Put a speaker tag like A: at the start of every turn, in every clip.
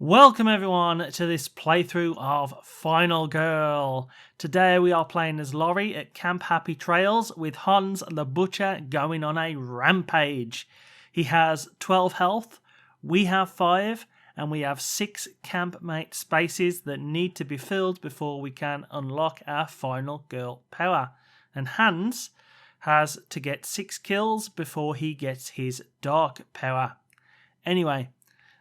A: Welcome everyone to this playthrough of Final Girl. Today we are playing as Laurie at Camp Happy Trails with Hans the Butcher going on a rampage. He has 12 health, we have 5, and we have 6 campmate spaces that need to be filled before we can unlock our Final Girl power. And Hans has to get 6 kills before he gets his dark power. Anyway,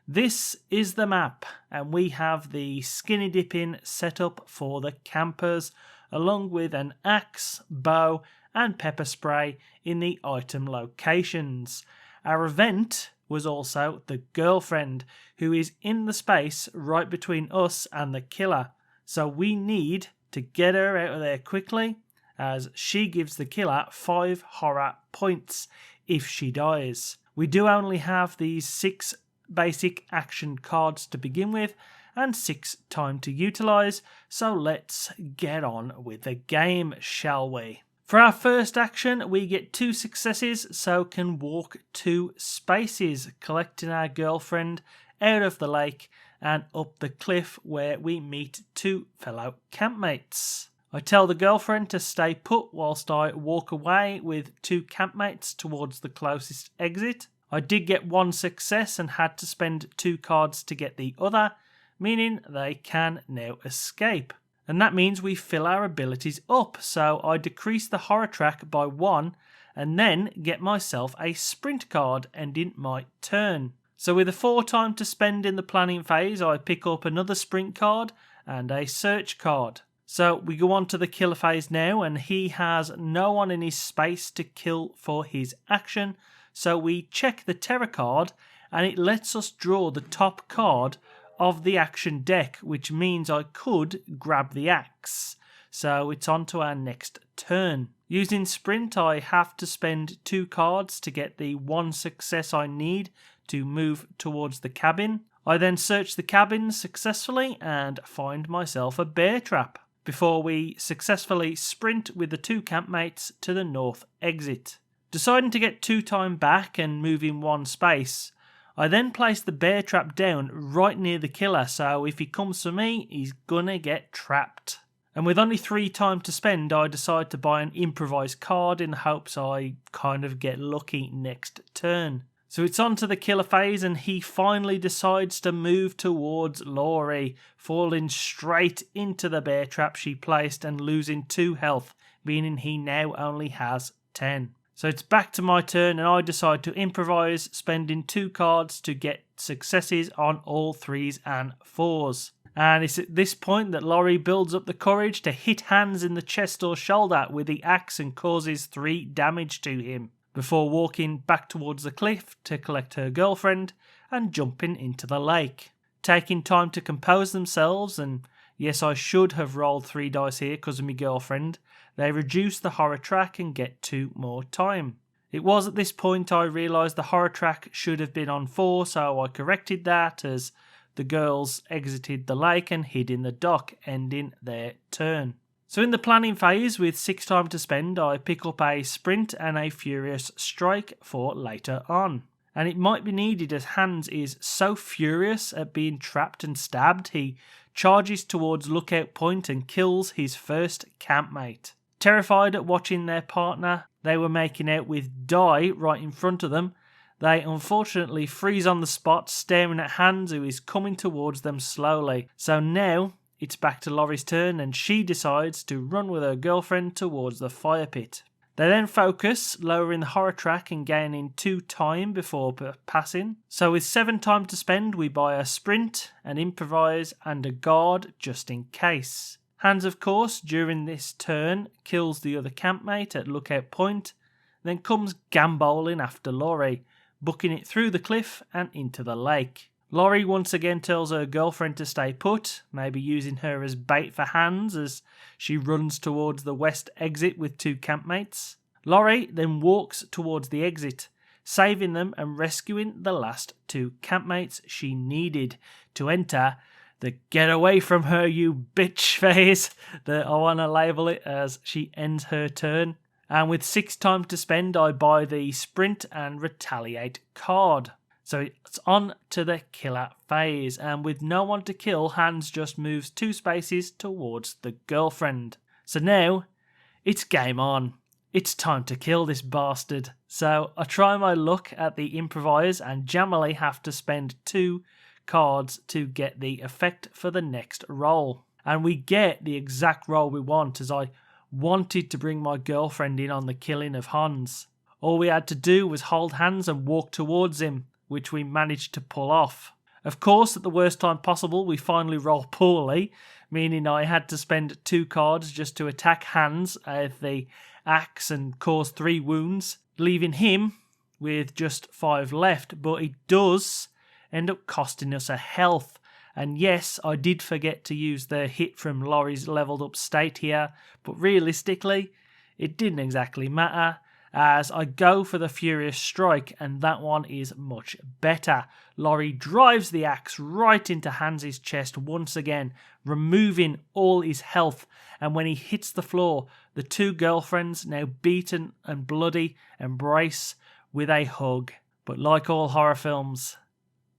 A: this is the map, and we have the skinny dipping set up for the campers, along with an axe, bow, and pepper spray in the item locations. Our event was also the girlfriend, who is in the space right between us and the killer, so we need to get her out of there quickly, as she gives the killer 5 horror points if she dies. We do only have these 6 basic action cards to begin with and 6 time to utilize, so let's get on with the game, shall we? For our first action we get 2 successes, so can walk 2 spaces, collecting our girlfriend out of the lake and up the cliff where we meet 2 fellow campmates. I tell the girlfriend to stay put whilst I walk away with 2 campmates towards the closest exit. I did get 1 success and had to spend 2 cards to get the other, meaning they can now escape. And that means we fill our abilities up, so I decrease the horror track by 1 and then get myself a sprint card ending my turn. So with a 4 time to spend in the planning phase, I pick up another sprint card and a search card. So we go on to the killer phase now, and he has no one in his space to kill for his action. So we check the terror card and it lets us draw the top card of the action deck, which means I could grab the axe. So it's on to our next turn. Using sprint, I have to spend 2 cards to get the 1 success I need to move towards the cabin. I then search the cabin successfully and find myself a bear trap before we successfully sprint with the 2 campmates to the north exit. Deciding to get 2 time back and move in 1 space, I then place the bear trap down right near the killer, so if he comes for me, he's gonna get trapped. And with only 3 time to spend, I decide to buy an improvised card in the hopes I kind of get lucky next turn. So it's on to the killer phase, and he finally decides to move towards Laurie, falling straight into the bear trap she placed and losing 2 health, meaning he now only has 10. So it's back to my turn, and I decide to improvise, spending 2 cards to get successes on all 3s and 4s. And it's at this point that Laurie builds up the courage to hit Hans in the chest or shoulder with the axe and causes 3 damage to him, before walking back towards the cliff to collect her girlfriend and jumping into the lake. Taking time to compose themselves, and yes, I should have rolled 3 dice here because of my girlfriend, they reduce the horror track and get 2 more time. It was at this point I realised the horror track should have been on 4, so I corrected that as the girls exited the lake and hid in the dock, ending their turn. So in the planning phase, with 6 time to spend, I pick up a sprint and a furious strike for later on. And it might be needed as Hans is so furious at being trapped and stabbed, he charges towards Lookout Point and kills his first campmate. Terrified at watching their partner they were making out with die right in front of them, they unfortunately freeze on the spot, staring at Hans, who is coming towards them slowly. So now it's back to Laurie's turn, and she decides to run with her girlfriend towards the fire pit. They then focus, lowering the horror track and gaining 2 time before passing. So with 7 time to spend, we buy a sprint, an improvise, and a guard just in case. Hans, of course, during this turn, kills the other campmate at Lookout Point, then comes gambolling after Laurie, booking it through the cliff and into the lake. Laurie once again tells her girlfriend to stay put, maybe using her as bait for Hans as she runs towards the west exit with 2 campmates. Laurie then walks towards the exit, saving them and rescuing the last 2 campmates she needed to enter the "get away from her, you bitch" phase that I want to label it as she ends her turn. And with 6 time to spend, I buy the sprint and retaliate card. So it's on to the killer phase, and with no one to kill, Hans just moves 2 spaces towards the girlfriend. So now, it's game on. It's time to kill this bastard. So I try my luck at the improvise and jammily have to spend 2 cards to get the effect for the next roll. And we get the exact roll we want, as I wanted to bring my girlfriend in on the killing of Hans. All we had to do was hold hands and walk towards him, which we managed to pull off. Of course, at the worst time possible, we finally roll poorly, meaning I had to spend 2 cards just to attack Hans with the axe and cause 3 wounds, leaving him with just 5 left. But it does end up costing us a health. And yes, I did forget to use the hit from Laurie's leveled up state here, but realistically, it didn't exactly matter, as I go for the Furious Strike, and that one is much better. Laurie drives the axe right into Hans's chest once again, removing all his health, and when he hits the floor, the 2 girlfriends, now beaten and bloody, embrace with a hug. But like all horror films,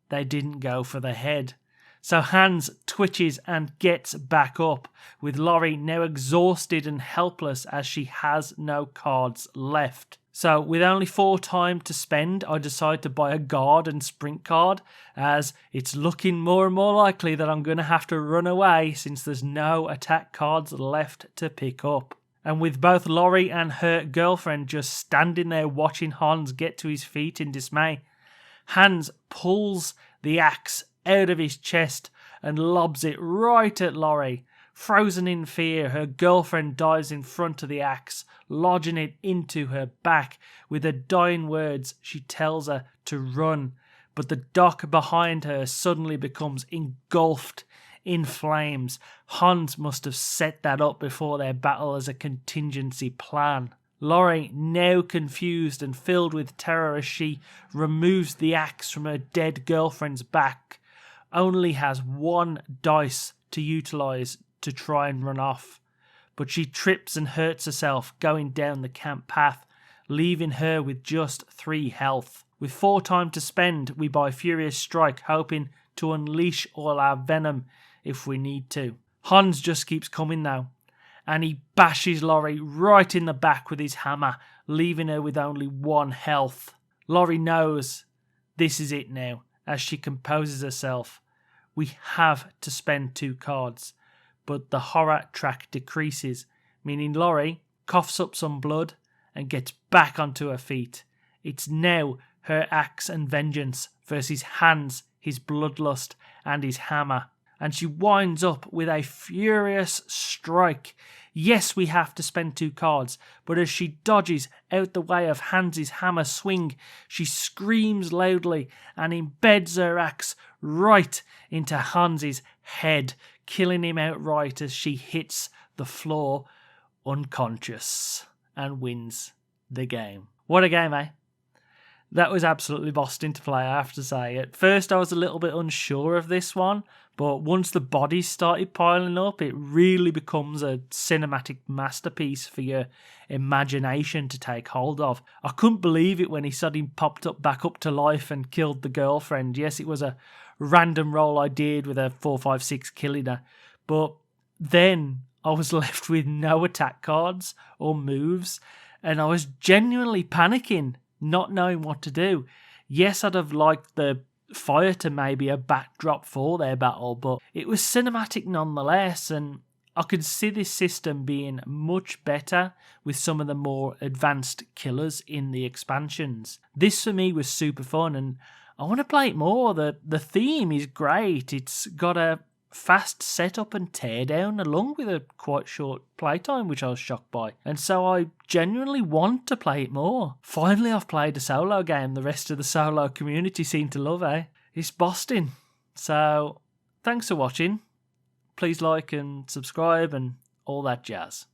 A: they didn't go for the head. So Hans twitches and gets back up, with Laurie now exhausted and helpless as she has no cards left. So with only 4 time to spend, I decide to buy a guard and sprint card, as it's looking more and more likely that I'm going to have to run away since there's no attack cards left to pick up. And with both Laurie and her girlfriend just standing there watching Hans get to his feet in dismay, Hans pulls the axe out of his chest and lobs it right at Laurie. Frozen in fear, her girlfriend dives in front of the axe, lodging it into her back. With her dying words, she tells her to run, but the dock behind her suddenly becomes engulfed in flames. Hans must have set that up before their battle as a contingency plan. Laurie, now confused and filled with terror as she removes the axe from her dead girlfriend's back, only has 1 dice to utilise to try and run off. But she trips and hurts herself going down the camp path, leaving her with just 3 health. With 4 time to spend, we buy Furious Strike, hoping to unleash all our venom if we need to. Hans just keeps coming now, and he bashes Laurie right in the back with his hammer, leaving her with only 1 health. Laurie knows this is it now. As she composes herself, we have to spend 2 cards, but the horror track decreases, meaning Laurie coughs up some blood and gets back onto her feet. It's now her axe and vengeance versus Hans, his bloodlust, and his hammer. And she winds up with a Furious Strike. Yes, we have to spend 2 cards, but as she dodges out the way of Hans's hammer swing, she screams loudly and embeds her axe right into Hans's head, killing him outright as she hits the floor unconscious and wins the game. What a game, eh? That was absolutely bossing to play, I have to say. At first I was a little bit unsure of this one, but once the bodies started piling up, it really becomes a cinematic masterpiece for your imagination to take hold of. I couldn't believe it when he suddenly popped up back up to life and killed the girlfriend. Yes, it was a random roll I did with a 4-5-6 killing her, but then I was left with no attack cards or moves, and I was genuinely panicking, not knowing what to do. Yes, I'd have liked the fire to maybe a backdrop for their battle, but it was cinematic nonetheless, and I could see this system being much better with some of the more advanced killers in the expansions. This for me was super fun, and I want to play it more. The theme is great. It's got a fast setup and teardown along with a quite short playtime, which I was shocked by, and so I genuinely want to play it more. Finally I've played a solo game the rest of the solo community seem to love, eh? It's Boston. So thanks for watching. Please like and subscribe and all that jazz.